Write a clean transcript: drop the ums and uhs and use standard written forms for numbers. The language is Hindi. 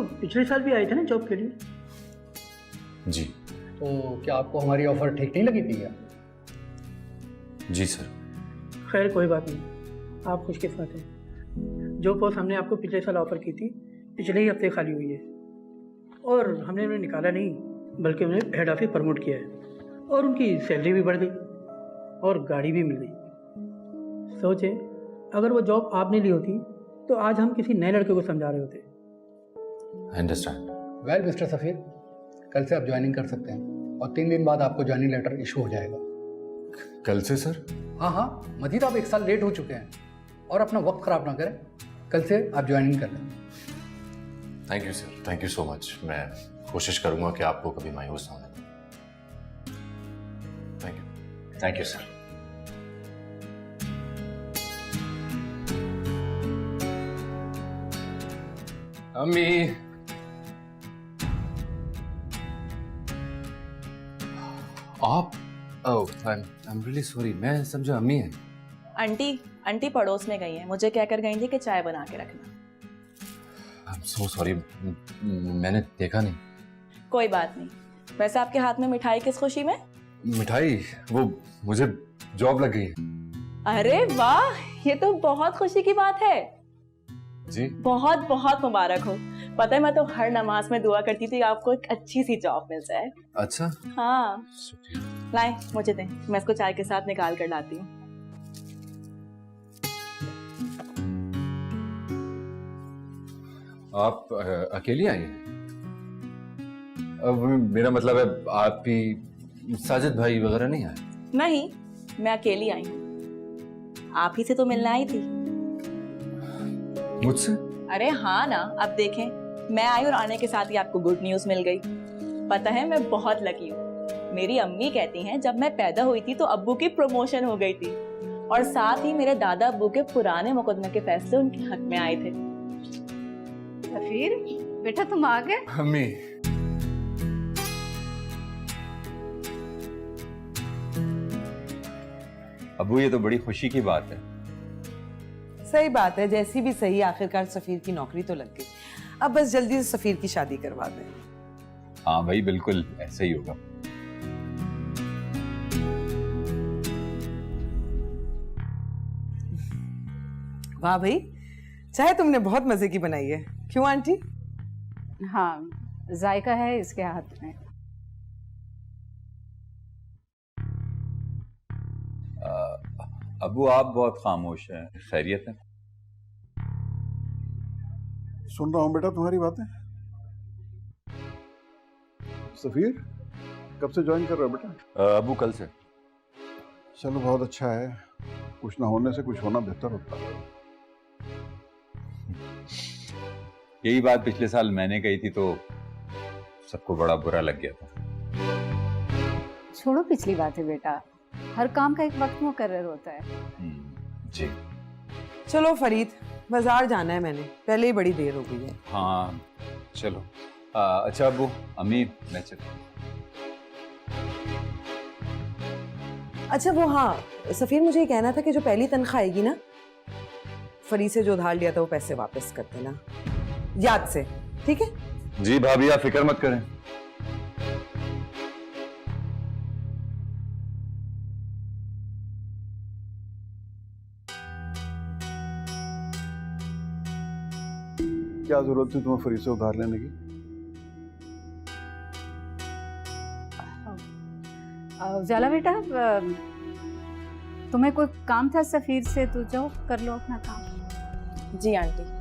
तो पिछले साल भी आए थे ना जॉब के लिए। जी। तो क्या आपको हमारी ऑफर ठीक नहीं लगी थी क्या? जी सर। खैर कोई बात नहीं, आप खुशकिस्मत हैं। जो पोस्ट हमने आपको पिछले साल ऑफ़र की थी पिछले ही हफ्ते खाली हुई है, और हमने उन्हें निकाला नहीं बल्कि उन्हें हेड ऑफिस प्रमोट किया है, और उनकी सैलरी भी बढ़ गई और गाड़ी भी मिल गई। सोचें, अगर वो जॉब आपने ली होती तो आज हम किसी नए लड़के को समझा रहे होते। अंडरस्टैंड। वेल मिस्टर सफ़ीर, कल से आप ज्वाइनिंग कर सकते हैं और 3 दिन बाद आपको ज्वाइनिंग लेटर इशू हो जाएगा। कल से सर? हाँ, मजीद आप 1 साल लेट हो चुके हैं और अपना वक्त ख़राब ना करें। कल से आप ज्वाइनिंग कर लें। Thank you sir, thank you so much. मैं कोशिश करूंगा कि आपको कभी मायूस ना होने दूं। Thank you sir. अम्मी, आप? ओह, आई एम रियली सॉरी, मैं समझा अम्मी है। आंटी पड़ोस में गई हैं, मुझे कहकर गई थी कि चाय बना के रखना। आई एम सो सॉरी, मैंने देखा नहीं। कोई बात नहीं। वैसे आपके हाथ में मिठाई किस खुशी में? मिठाई? वो मुझे जॉब लग गई है। अरे वाह, ये तो बहुत खुशी की बात है जी। बहुत बहुत मुबारक हो। पता है, मैं तो हर नमाज में दुआ करती थी आपको एक अच्छी सी जॉब मिल जाए। अच्छा। हाँ, शुक्रिया। लाए मुझे दें, मैं इसको चाय के साथ निकाल कर लाती हूँ। आप अकेली आई हैं? अब मेरा मतलब है आपकी साजिद भाई वगैरह नहीं आए? नहीं, मैं अकेली आई हूँ। आप ही से तो मिलने आई थी। मुझसे? अरे हाँ ना, अब देखें, मैं आई और आने के साथ ही आपको गुड न्यूज़ मिल गई। पता है, मैं बहुत लकी हूँ। मेरी अम्मी कहती हैं जब मैं पैदा हुई थी तो अब्बू की प्रमोशन हो गई थी, और साथ ही मेरे दादा अब्बू के पुराने मुकदमे के फैसले उनके हक में आए थे। सफीर बेटा, तुम आ गए? अम्मी, अबू ये तो बड़ी खुशी की बात है। सही बात है, जैसी भी सही, आखिरकार सफीर की नौकरी तो लग गई। अब बस जल्दी से सफीर की शादी करवा दें। हाँ भाई, बिल्कुल ऐसा ही होगा। वाह भाई, चाय तुमने बहुत मजे की बनाई है। क्यों आंटी? हाँ, जायका है इसके हाथ में। अबू आप बहुत खामोश हैं, खैरियत है? सुन रहा हूँ बेटा तुम्हारी बातें। सफीर, कब से ज्वाइन कर रहे हो बेटा? अबू कल से। चलो बहुत अच्छा है, कुछ ना होने से कुछ होना बेहतर होता है। यही बात पिछले साल मैंने कही थी तो सबको बड़ा बुरा लग गया था। छोड़ो पिछली बातें बेटा, हर काम का एक वक्त मुकर्रर होता है। जी। चलो फरीद, बाजार जाना है मैंने, पहले ही बड़ी देर हो गई है। हाँ चलो। अच्छा अबू, अम्मी मैं चल। अच्छा वो हाँ, सफीर मुझे ये कहना था कि जो पहली तनख्वाह आएगी ना, फरीद से जो उधार लिया था वो पैसे वापस कर देना, याद से, ठीक है? जी भाभी, आप फिक्र मत करें। क्या जरूरत थी तुम्हें फरीद से उधार लेने की? उजाला बेटा, तुम्हें कोई काम था सफीर से, तो जाओ कर लो अपना काम। जी आंटी।